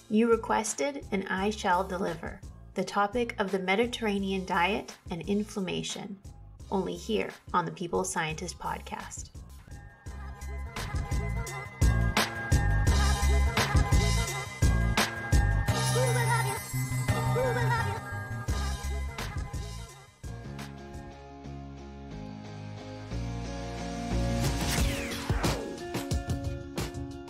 You requested, and I shall deliver. The topic of the Mediterranean diet and inflammation, only here on the People Scientist podcast.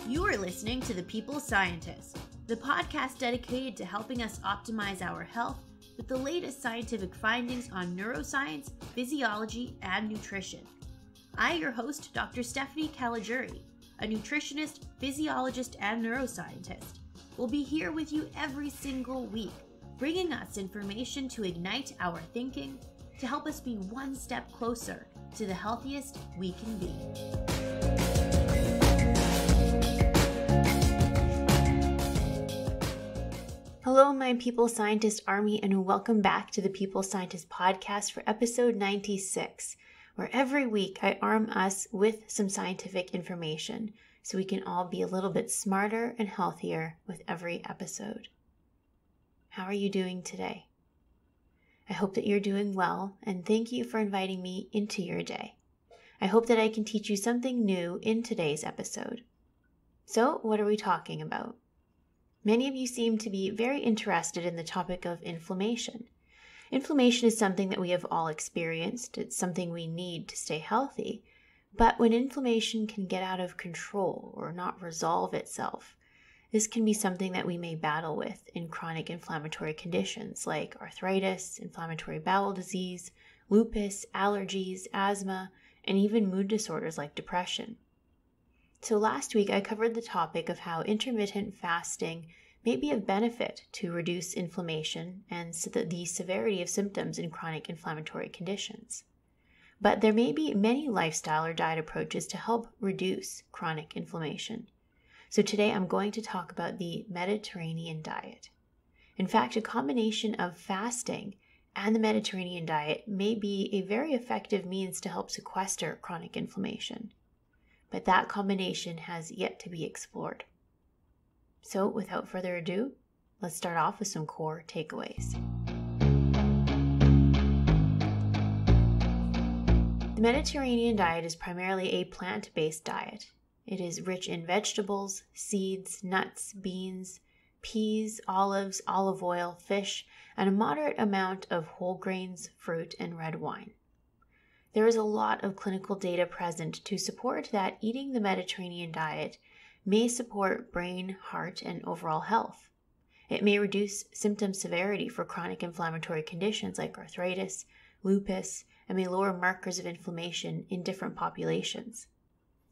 You are listening to the People Scientist, the podcast dedicated to helping us optimize our health with the latest scientific findings on neuroscience, physiology, and nutrition. I, your host, Dr. Stephanie Caligiuri, a nutritionist, physiologist, and neuroscientist, will be here with you every single week, bringing us information to ignite our thinking, to help us be one step closer to the healthiest we can be. Hello, my People Scientist Army, and welcome back to the People Scientist podcast for episode 96, where every week I arm us with some scientific information so we can all be a little bit smarter and healthier with every episode. How are you doing today? I hope that you're doing well, and thank you for inviting me into your day. I hope that I can teach you something new in today's episode. So, what are we talking about? Many of you seem to be very interested in the topic of inflammation. Inflammation is something that we have all experienced. It's something we need to stay healthy. But when inflammation can get out of control or not resolve itself, this can be something that we may battle with in chronic inflammatory conditions like arthritis, inflammatory bowel disease, lupus, allergies, asthma, and even mood disorders like depression. So last week I covered the topic of how intermittent fasting may be of benefit to reduce inflammation and the severity of symptoms in chronic inflammatory conditions. But there may be many lifestyle or diet approaches to help reduce chronic inflammation. So today I'm going to talk about the Mediterranean diet. In fact, a combination of fasting and the Mediterranean diet may be a very effective means to help sequester chronic inflammation. But that combination has yet to be explored. So without further ado, let's start off with some core takeaways. The Mediterranean diet is primarily a plant-based diet. It is rich in vegetables, seeds, nuts, beans, peas, olives, olive oil, fish, and a moderate amount of whole grains, fruit, and red wine. There is a lot of clinical data present to support that eating the Mediterranean diet may support brain, heart, and overall health. It may reduce symptom severity for chronic inflammatory conditions like arthritis, lupus, and may lower markers of inflammation in different populations.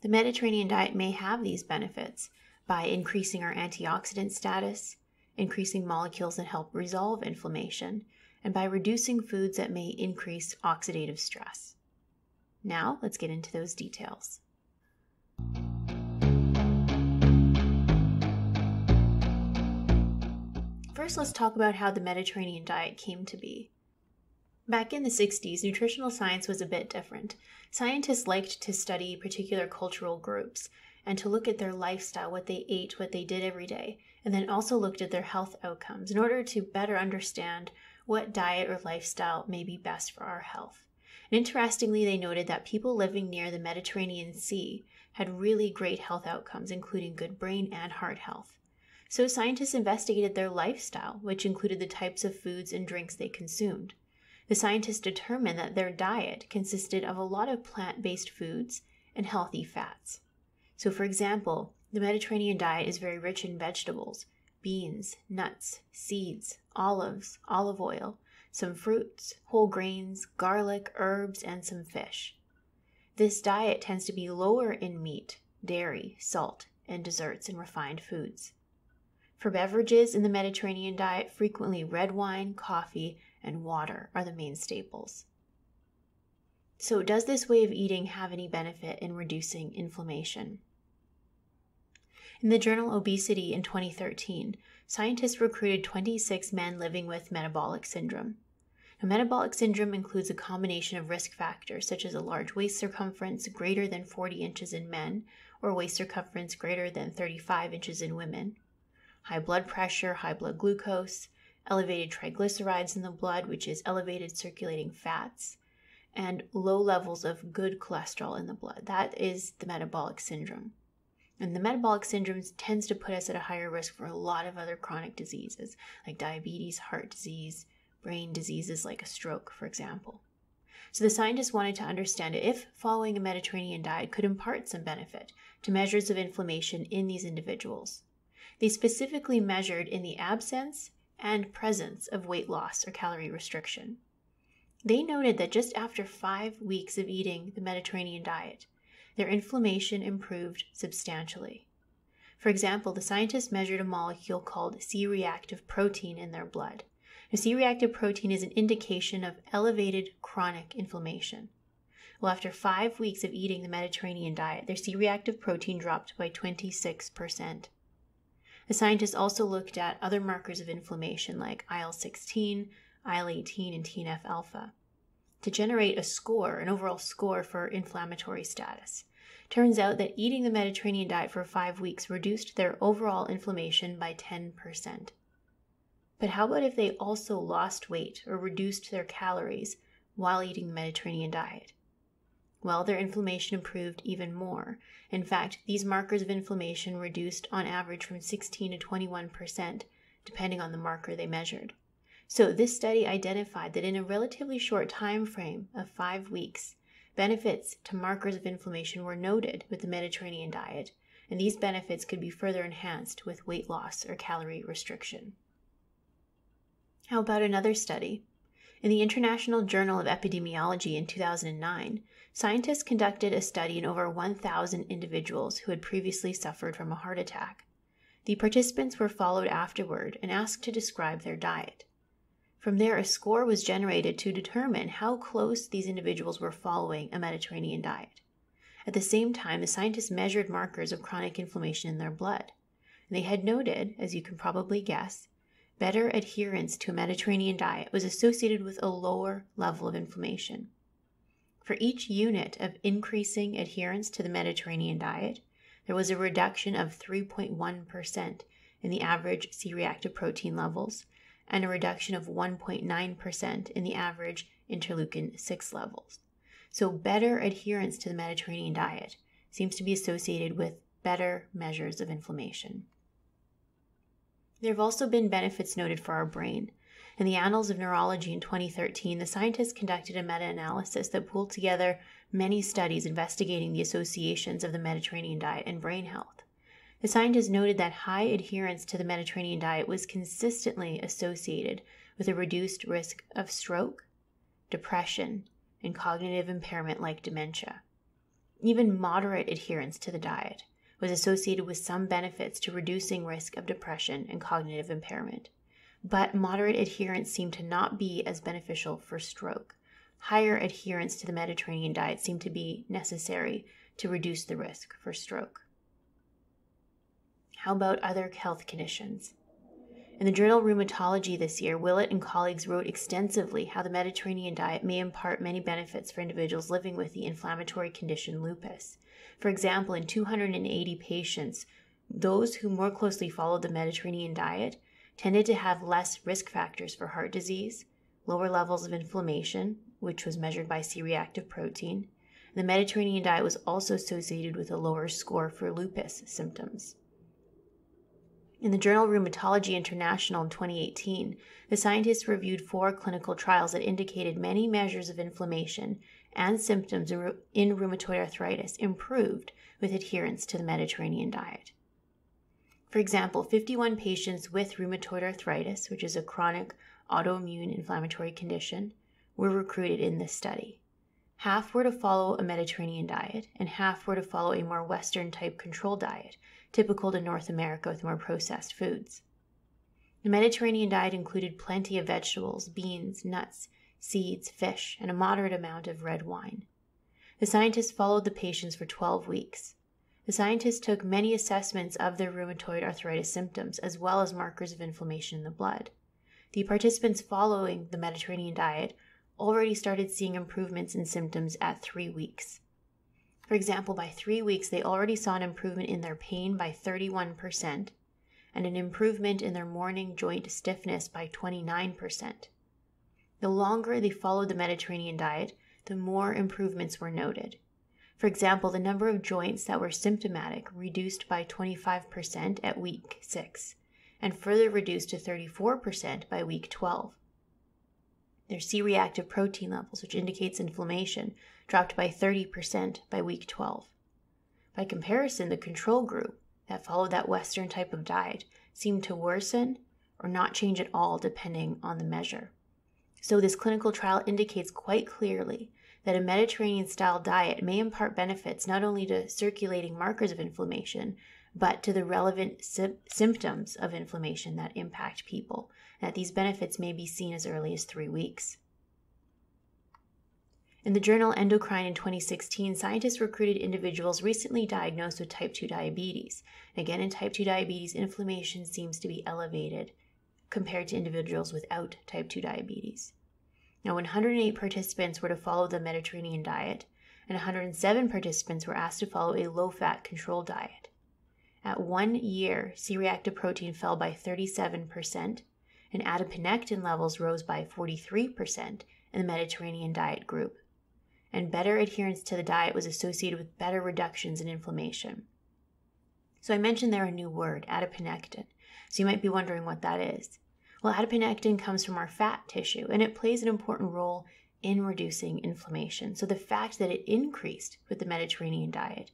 The Mediterranean diet may have these benefits by increasing our antioxidant status, increasing molecules that help resolve inflammation, and by reducing foods that may increase oxidative stress. Now, let's get into those details. First, let's talk about how the Mediterranean diet came to be. Back in the 60s, nutritional science was a bit different. Scientists liked to study particular cultural groups and to look at their lifestyle, what they ate, what they did every day, and then also looked at their health outcomes in order to better understand what diet or lifestyle may be best for our health. Interestingly, they noted that people living near the Mediterranean Sea had really great health outcomes, including good brain and heart health. So scientists investigated their lifestyle, which included the types of foods and drinks they consumed. The scientists determined that their diet consisted of a lot of plant-based foods and healthy fats. So for example, the Mediterranean diet is very rich in vegetables, beans, nuts, seeds, olives, olive oil, some fruits, whole grains, garlic, herbs, and some fish. This diet tends to be lower in meat, dairy, salt, and desserts and refined foods. For beverages in the Mediterranean diet, frequently red wine, coffee, and water are the main staples. So does this way of eating have any benefit in reducing inflammation? In the journal Obesity in 2013, scientists recruited 26 men living with metabolic syndrome. Now, metabolic syndrome includes a combination of risk factors such as a large waist circumference greater than 40 inches in men or waist circumference greater than 35 inches in women, high blood pressure, high blood glucose, elevated triglycerides in the blood, which is elevated circulating fats, and low levels of good cholesterol in the blood. That is the metabolic syndrome. And the metabolic syndrome tends to put us at a higher risk for a lot of other chronic diseases, like diabetes, heart disease, brain diseases like a stroke, for example. So the scientists wanted to understand if following a Mediterranean diet could impart some benefit to measures of inflammation in these individuals. They specifically measured in the absence and presence of weight loss or calorie restriction. They noted that just after 5 weeks of eating the Mediterranean diet, their inflammation improved substantially. For example, the scientists measured a molecule called C-reactive protein in their blood. Now, C-reactive protein is an indication of elevated chronic inflammation. Well, after 5 weeks of eating the Mediterranean diet, their C-reactive protein dropped by 26%. The scientists also looked at other markers of inflammation like IL-16, IL-18, and TNF-alpha to generate a score, an overall score for inflammatory status. Turns out that eating the Mediterranean diet for 5 weeks reduced their overall inflammation by 10%. But how about if they also lost weight or reduced their calories while eating the Mediterranean diet? Well, their inflammation improved even more. In fact, these markers of inflammation reduced on average from 16 to 21%, depending on the marker they measured. So this study identified that in a relatively short time frame of 5 weeks, benefits to markers of inflammation were noted with the Mediterranean diet, and these benefits could be further enhanced with weight loss or calorie restriction. How about another study? In the International Journal of Epidemiology in 2009, scientists conducted a study in over 1,000 individuals who had previously suffered from a heart attack. The participants were followed afterward and asked to describe their diet. From there, a score was generated to determine how close these individuals were following a Mediterranean diet. At the same time, the scientists measured markers of chronic inflammation in their blood. And they had noted, as you can probably guess, better adherence to a Mediterranean diet was associated with a lower level of inflammation. For each unit of increasing adherence to the Mediterranean diet, there was a reduction of 3.1% in the average C-reactive protein levels, and a reduction of 1.9% in the average interleukin-6 levels. So better adherence to the Mediterranean diet seems to be associated with better measures of inflammation. There have also been benefits noted for our brain. In the Annals of Neurology in 2013, the scientists conducted a meta-analysis that pulled together many studies investigating the associations of the Mediterranean diet and brain health. The scientists noted that high adherence to the Mediterranean diet was consistently associated with a reduced risk of stroke, depression, and cognitive impairment like dementia. Even moderate adherence to the diet was associated with some benefits to reducing risk of depression and cognitive impairment. But moderate adherence seemed to not be as beneficial for stroke. Higher adherence to the Mediterranean diet seemed to be necessary to reduce the risk for stroke. How about other health conditions? In the journal Rheumatology this year, Willett and colleagues wrote extensively how the Mediterranean diet may impart many benefits for individuals living with the inflammatory condition lupus. For example, in 280 patients, those who more closely followed the Mediterranean diet tended to have less risk factors for heart disease, lower levels of inflammation, which was measured by C-reactive protein. The Mediterranean diet was also associated with a lower score for lupus symptoms. In the journal Rheumatology International in 2018, the scientists reviewed 4 clinical trials that indicated many measures of inflammation and symptoms in rheumatoid arthritis improved with adherence to the Mediterranean diet. For example, 51 patients with rheumatoid arthritis, which is a chronic autoimmune inflammatory condition, were recruited in this study. Half were to follow a Mediterranean diet, and half were to follow a more Western-type control diet, typical to North America with more processed foods. The Mediterranean diet included plenty of vegetables, beans, nuts, seeds, fish, and a moderate amount of red wine. The scientists followed the patients for 12 weeks. The scientists took many assessments of their rheumatoid arthritis symptoms, as well as markers of inflammation in the blood. The participants following the Mediterranean diet already started seeing improvements in symptoms at 3 weeks. For example, by 3 weeks, they already saw an improvement in their pain by 31% and an improvement in their morning joint stiffness by 29%. The longer they followed the Mediterranean diet, the more improvements were noted. For example, the number of joints that were symptomatic reduced by 25% at week 6 and further reduced to 34% by week 12. Their C-reactive protein levels, which indicates inflammation, dropped by 30% by week 12. By comparison, the control group that followed that Western type of diet seemed to worsen or not change at all depending on the measure. So this clinical trial indicates quite clearly that a Mediterranean-style diet may impart benefits not only to circulating markers of inflammation, but to the relevant symptoms of inflammation that impact people, and that these benefits may be seen as early as 3 weeks. In the journal Endocrine in 2016, scientists recruited individuals recently diagnosed with type 2 diabetes. And again, in type 2 diabetes, inflammation seems to be elevated compared to individuals without type 2 diabetes. Now, 108 participants were to follow the Mediterranean diet, and 107 participants were asked to follow a low-fat control diet. At 1 year, C-reactive protein fell by 37%, and adiponectin levels rose by 43% in the Mediterranean diet group. And better adherence to the diet was associated with better reductions in inflammation. So I mentioned there a new word, adiponectin. So you might be wondering what that is. Well, adiponectin comes from our fat tissue, and it plays an important role in reducing inflammation. So the fact that it increased with the Mediterranean diet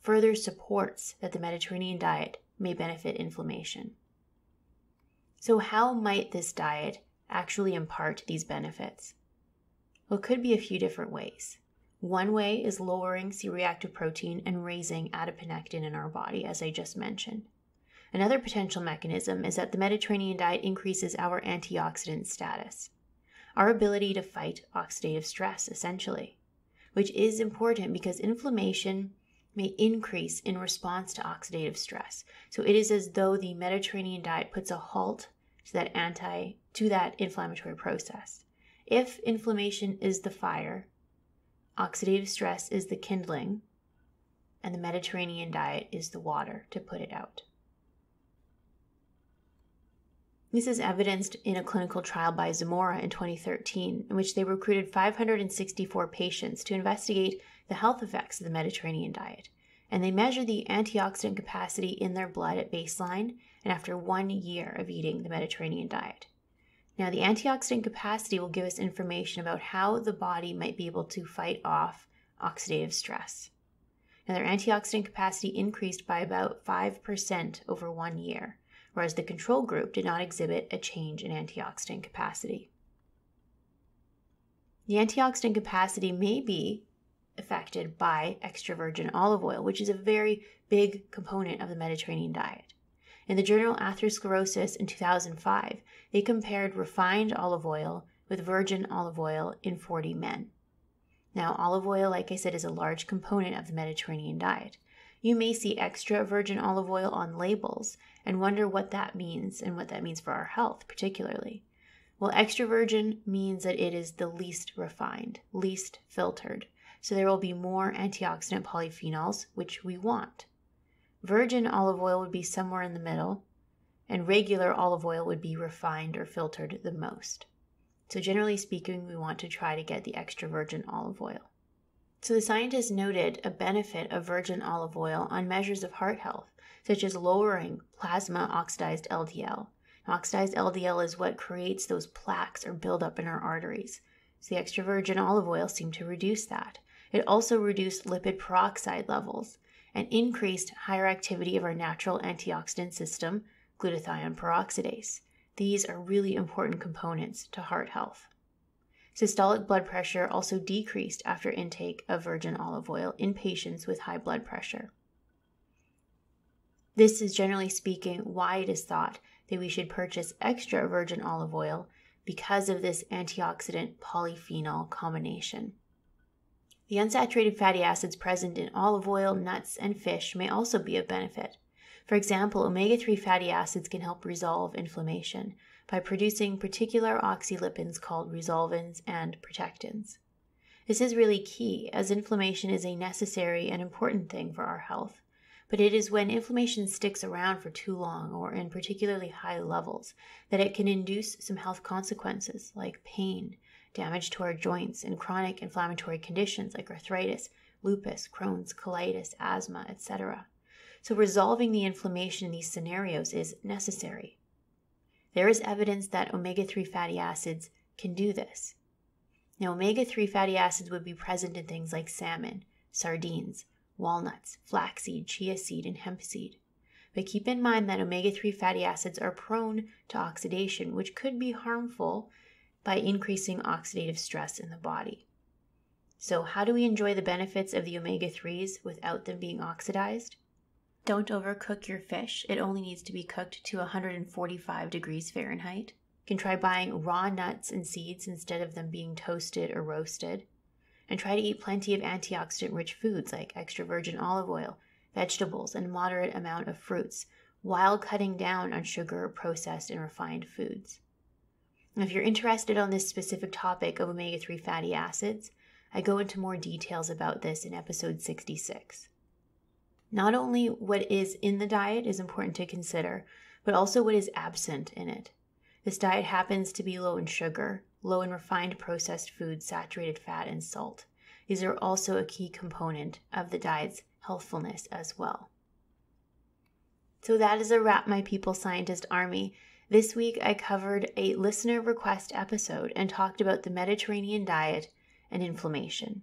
further supports that the Mediterranean diet may benefit inflammation. So how might this diet actually impart these benefits? Well, it could be a few different ways. One way is lowering C-reactive protein and raising adiponectin in our body, as I just mentioned. Another potential mechanism is that the Mediterranean diet increases our antioxidant status, our ability to fight oxidative stress, essentially, which is important because inflammation may increase in response to oxidative stress. So it is as though the Mediterranean diet puts a halt to that inflammatory process. If inflammation is the fire, oxidative stress is the kindling, and the Mediterranean diet is the water to put it out. This is evidenced in a clinical trial by Zamora in 2013, in which they recruited 564 patients to investigate the health effects of the Mediterranean diet. And they measured the antioxidant capacity in their blood at baseline and after 1 year of eating the Mediterranean diet. Now, the antioxidant capacity will give us information about how the body might be able to fight off oxidative stress. Now, their antioxidant capacity increased by about 5% over 1 year, whereas the control group did not exhibit a change in antioxidant capacity. The antioxidant capacity may be affected by extra virgin olive oil, which is a very big component of the Mediterranean diet. In the journal Atherosclerosis in 2005, they compared refined olive oil with virgin olive oil in 40 men. Now, olive oil, like I said, is a large component of the Mediterranean diet. You may see extra virgin olive oil on labels and wonder what that means and what that means for our health particularly. Well, extra virgin means that it is the least refined, least filtered. So there will be more antioxidant polyphenols, which we want. Virgin olive oil would be somewhere in the middle, and regular olive oil would be refined or filtered the most. So generally speaking, we want to try to get the extra virgin olive oil. So the scientists noted a benefit of virgin olive oil on measures of heart health, such as lowering plasma oxidized LDL. Now, oxidized LDL is what creates those plaques or buildup in our arteries. So the extra virgin olive oil seemed to reduce that. It also reduced lipid peroxide levels and increased higher activity of our natural antioxidant system, glutathione peroxidase. These are really important components to heart health. Systolic blood pressure also decreased after intake of virgin olive oil in patients with high blood pressure. This is generally speaking why it is thought that we should purchase extra virgin olive oil because of this antioxidant polyphenol combination. The unsaturated fatty acids present in olive oil, nuts, and fish may also be of benefit. For example, omega-3 fatty acids can help resolve inflammation by producing particular oxylipins called resolvins and protectins. This is really key, as inflammation is a necessary and important thing for our health. But it is when inflammation sticks around for too long or in particularly high levels that it can induce some health consequences like pain, damage to our joints, and chronic inflammatory conditions like arthritis, lupus, Crohn's, colitis, asthma, etc. So resolving the inflammation in these scenarios is necessary. There is evidence that omega-3 fatty acids can do this. Now, omega-3 fatty acids would be present in things like salmon, sardines, walnuts, flaxseed, chia seed, and hemp seed. But keep in mind that omega-3 fatty acids are prone to oxidation, which could be harmful by increasing oxidative stress in the body. So how do we enjoy the benefits of the omega-3s without them being oxidized? Don't overcook your fish. It only needs to be cooked to 145 degrees Fahrenheit. You can try buying raw nuts and seeds instead of them being toasted or roasted. And try to eat plenty of antioxidant-rich foods like extra virgin olive oil, vegetables, and moderate amount of fruits, while cutting down on sugar, processed, and refined foods. And if you're interested on this specific topic of omega-3 fatty acids, I go into more details about this in episode 66. Not only what is in the diet is important to consider, but also what is absent in it. This diet happens to be low in sugar, low in refined processed foods, saturated fat, and salt. These are also a key component of the diet's healthfulness as well. So that is a wrap, my People Scientist Army. This week I covered a listener request episode and talked about the Mediterranean diet and inflammation.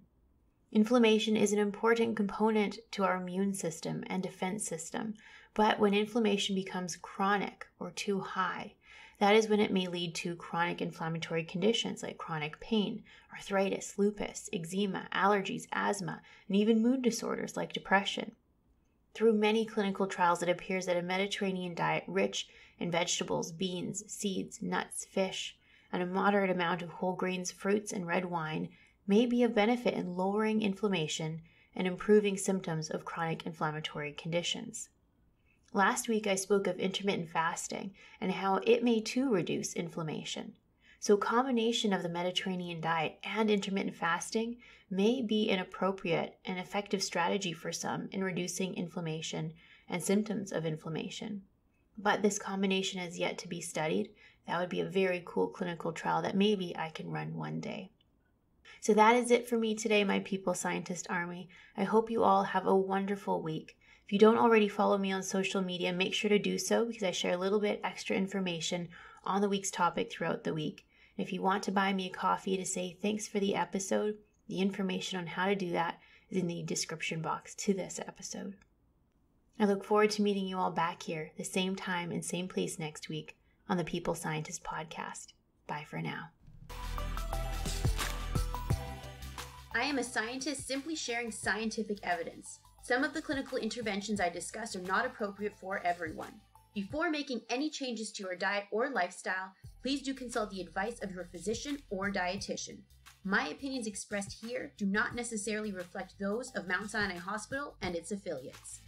Inflammation is an important component to our immune system and defense system, but when inflammation becomes chronic or too high, that is when it may lead to chronic inflammatory conditions like chronic pain, arthritis, lupus, eczema, allergies, asthma, and even mood disorders like depression. Through many clinical trials, it appears that a Mediterranean diet rich in vegetables, beans, seeds, nuts, fish, and a moderate amount of whole grains, fruits, and red wine may be of benefit in lowering inflammation and improving symptoms of chronic inflammatory conditions. Last week, I spoke of intermittent fasting and how it may too reduce inflammation. So a combination of the Mediterranean diet and intermittent fasting may be an appropriate and effective strategy for some in reducing inflammation and symptoms of inflammation. But this combination has yet to be studied. That would be a very cool clinical trial that maybe I can run one day. So that is it for me today, my People Scientist Army. I hope you all have a wonderful week. If you don't already follow me on social media, make sure to do so because I share a little bit extra information on the week's topic throughout the week. And if you want to buy me a coffee to say thanks for the episode, the information on how to do that is in the description box to this episode. I look forward to meeting you all back here the same time and same place next week on the People Scientist Podcast. Bye for now. I am a scientist simply sharing scientific evidence. Some of the clinical interventions I discuss are not appropriate for everyone. Before making any changes to your diet or lifestyle, please do consult the advice of your physician or dietitian. My opinions expressed here do not necessarily reflect those of Mount Sinai Hospital and its affiliates.